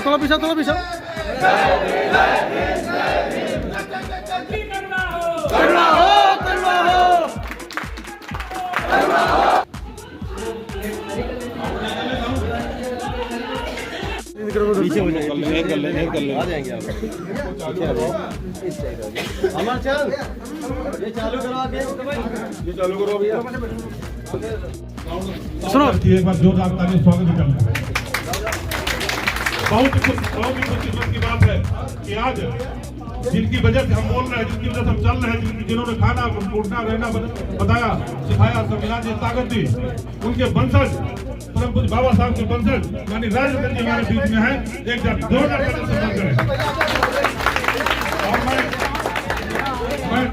थोड़ा पीछा थोड़ा पीछा पीछे हो जाएंगे, कर ले आ जाएंगे आप। अमर चल ये चालू करो आप, ये चालू करो भैया। सुनो एक बार जोरदार ताली स्वागत करना। बहुत ही खुशी की बात है कि आज जिनकी वजह से हम बोल रहे हैं, जिनकी वजह से हम चल रहे हैं, जिन्होंने खाना उठना रहना बताया सिखाया, संविधान की ताकत दी, उनके वंशज परम पूज्य बाबा साहब के वंशज यानी राजरत्न जी हमारे बीच में है। एक जोरदार सम्मान करें।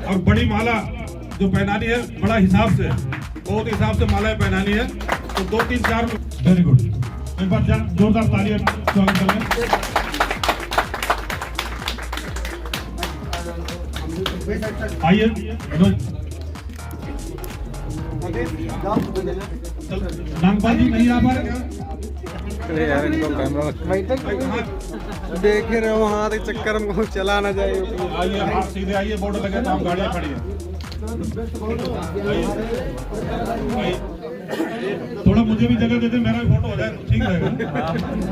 और बड़ी माला जो पहनानी है बड़ा हिसाब से, बहुत हिसाब से मालाएं पहनानी है, तो 2 3 4 वेरी गुड। एक बार जोरदार तालियां स्वागत करें। आइए नागपाल जी नहीं आ पा रहे क्या? यार इनको कैमरा देख रहे हो वहाँ के चक्कर में चला ना जाए। आइए आप सीधे आइए, बोर्ड लगे तो हम गाड़ियाँ खड़ी है। थोड़ा मुझे भी जगह देते, मेरा भी फोटो हो जाए ठीक रहेगा।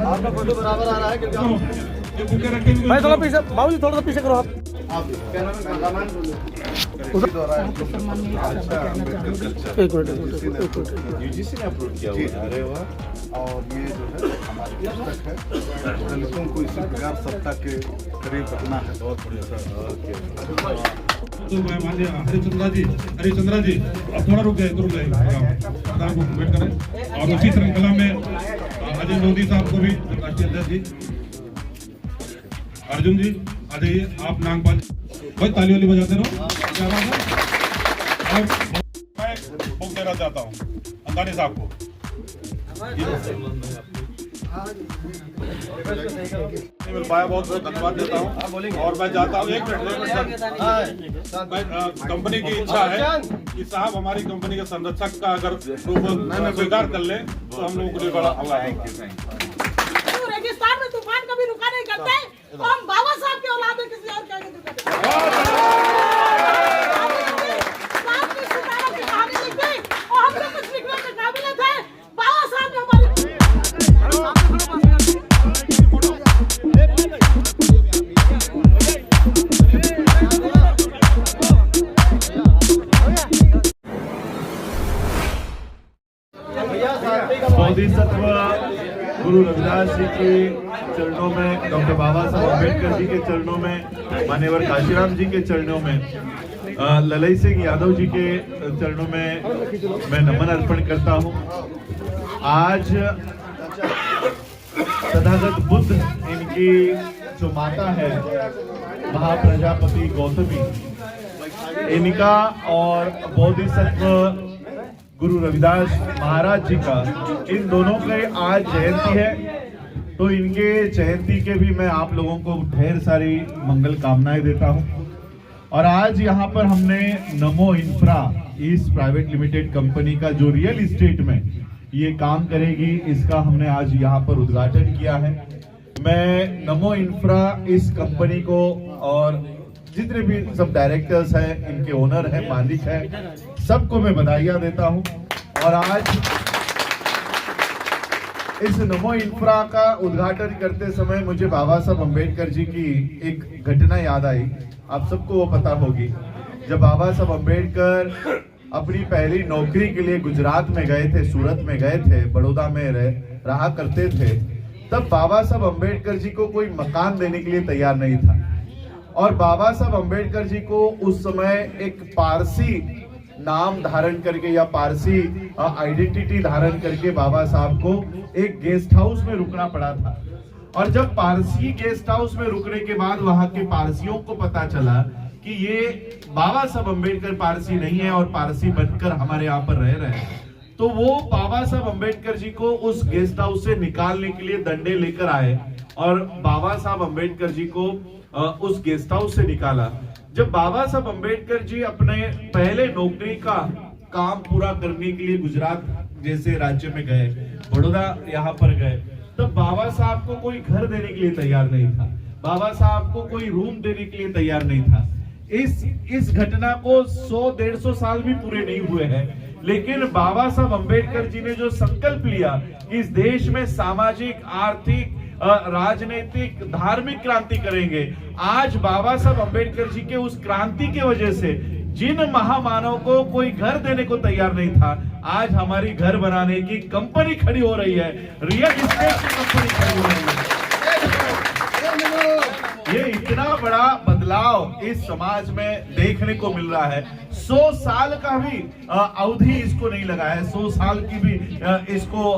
आपका फोटो बराबर आ रहा है क्योंकि भाई थोड़ा पीछे, बाबू जी थोड़ा सा पीछे करो आप। यूजीसी ने अप्रूव किया हुआ है। अरे वाह। और ये जो है हमारी पुस्तक है, दलितों को इसी प्रकार सत्ता के करीब रखना है। बहुत बढ़िया सर। तो मैं माननीय हरिचंद्रा जी अब थोड़ा रुक गए वेट करें। और उसी श्रृंखला में अजय मोदी साहब को भी, राष्ट्रीय अध्यक्ष जी अर्जुन जी आ जाइए। आप नागपाल भाई ताली वाली बजाते रहो। क्या बात है। और मैं बुक देना चाहता हूँ अंगानी साहब को। मिल पाया, बहुत बहुत धन्यवाद देता हूँ। और मैं चाहता हूँ 1 मिनट कंपनी की इच्छा है कि साहब हमारी कंपनी के संरक्षक का अगर स्वीकार कर ले तो हम लोगों को लिए बड़ा होगा। रेगिस्तान में तूफान कभी रुका नहीं करते, तो हम बाबा साहब के औलाद में किसी और क्या बोधिसत्व गुरु रविदास जी के चरणों में, डॉक्टर बाबा साहब अम्बेडकर जी के चरणों में, मान्यवर काशीराम जी के चरणों में, ललई सिंह यादव जी के चरणों में मैं नमन अर्पण करता हूं। आज तथागत बुद्ध, इनकी जो माता है महाप्रजापति गौतमी, इनका और बोधिसत्व गुरु रविदास महाराज जी का, इन दोनों की आज जयंती है। तो इनके जयंती के भी मैं आप लोगों को ढेर सारी मंगल कामनाएं देता हूं। और आज यहाँ पर हमने नमो इंफ्रा इस प्राइवेट लिमिटेड कंपनी का जो रियल इस्टेट में ये काम करेगी, इसका हमने आज यहाँ पर उद्घाटन किया है। मैं नमो इंफ्रा इस कंपनी को और जितने भी सब डायरेक्टर्स हैं, इनके ओनर हैं, मालिक हैं, सबको मैं बधाइयां देता हूं। और आज इस नमो इंफ्रा का उद्घाटन करते समय मुझे बाबा साहब अम्बेडकर जी की एक घटना याद आई। आप सबको वो पता होगी, जब बाबा साहब अम्बेडकर अपनी पहली नौकरी के लिए गुजरात में गए थे, सूरत में गए थे, बड़ौदा में रहा करते थे, तब बाबा साहब अम्बेडकर जी को कोई मकान देने के लिए तैयार नहीं था। और बाबा साहब अम्बेडकर जी को उस समय एक पारसी नाम धारण करके या पारसी आइडेंटिटी धारण करके बाबा साहब को एक गेस्ट हाउस में रुकना पड़ा था। और जब पारसी गेस्ट हाउस में रुकने के बाद वहां के पारसियों को पता चला कि ये बाबा साहब अम्बेडकर पारसी नहीं है और पारसी बनकर हमारे यहाँ पर रह रहे हैं, तो वो बाबा साहब अम्बेडकर जी को उस गेस्ट हाउस से निकालने के लिए डंडे लेकर आए और बाबा साहब अम्बेडकर जी को उस गेस्ट हाउस से निकाला। जब बाबा साहब अम्बेडकर जी अपने पहले नौकरी का काम पूरा करने के लिए गुजरात जैसे राज्य में गए, बड़ौदा यहाँ पर गए, तब बाबा साहब को कोई घर देने के लिए तैयार नहीं था, बाबा साहब को कोई रूम देने के लिए तैयार नहीं था। इस घटना को 100-150 साल भी पूरे नहीं हुए हैं, लेकिन बाबा साहब अंबेडकर जी ने जो संकल्प लिया कि इस देश में सामाजिक, आर्थिक, राजनीतिक, धार्मिक क्रांति करेंगे, आज बाबा साहब अंबेडकर जी के उस क्रांति की वजह से जिन महामानव को कोई घर देने को तैयार नहीं था, आज हमारी घर बनाने की कंपनी खड़ी हो रही है, रियल एस्टेट की कंपनी खड़ी हो रही है। ये इतना बड़ा बदलाव इस समाज में देखने को मिल रहा है। 100 साल का भी अवधि इसको नहीं लगा है, 100 साल की भी इसको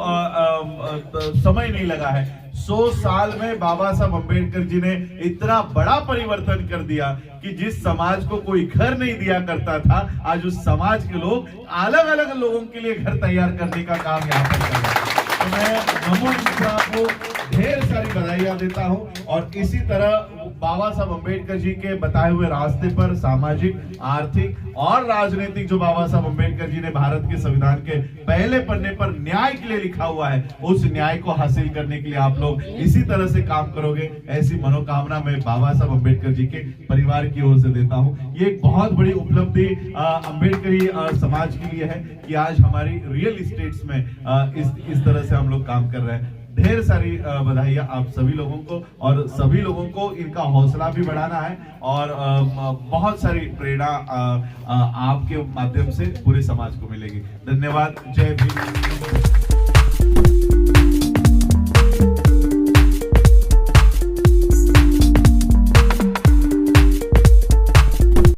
समय नहीं लगा है। 100 साल में बाबा साहब अंबेडकर जी ने इतना बड़ा परिवर्तन कर दिया कि जिस समाज को कोई घर नहीं दिया करता था, आज उस समाज के लोग अलग अलग लोगों के लिए घर तैयार करने का काम यहाँ पर कर रहे हैं। तो मैं नमो इंसान को ढेर सारी बधाइयां देता हूं, और इसी तरह बाबा साहब अंबेडकर जी के बताए हुए रास्ते पर सामाजिक, आर्थिक और राजनीतिक जो बाबा साहब अंबेडकर जी ने भारत के संविधान के पहले पन्ने पर न्याय के लिए लिखा हुआ है, उस न्याय को हासिल करने के लिए आप लोग इसी तरह से काम करोगे, ऐसी मनोकामना मैं बाबा साहब अंबेडकर जी के परिवार की ओर से देता हूं। ये एक बहुत बड़ी उपलब्धि अंबेडकरी समाज के लिए है कि आज हमारी रियल एस्टेट्स में इस तरह से हम लोग काम कर रहे हैं। ढेर सारी बधाइयां आप सभी लोगों को, और सभी लोगों को इनका हौसला भी बढ़ाना है, और बहुत सारी प्रेरणा आपके माध्यम से पूरे समाज को मिलेगी। धन्यवाद। जय भीम।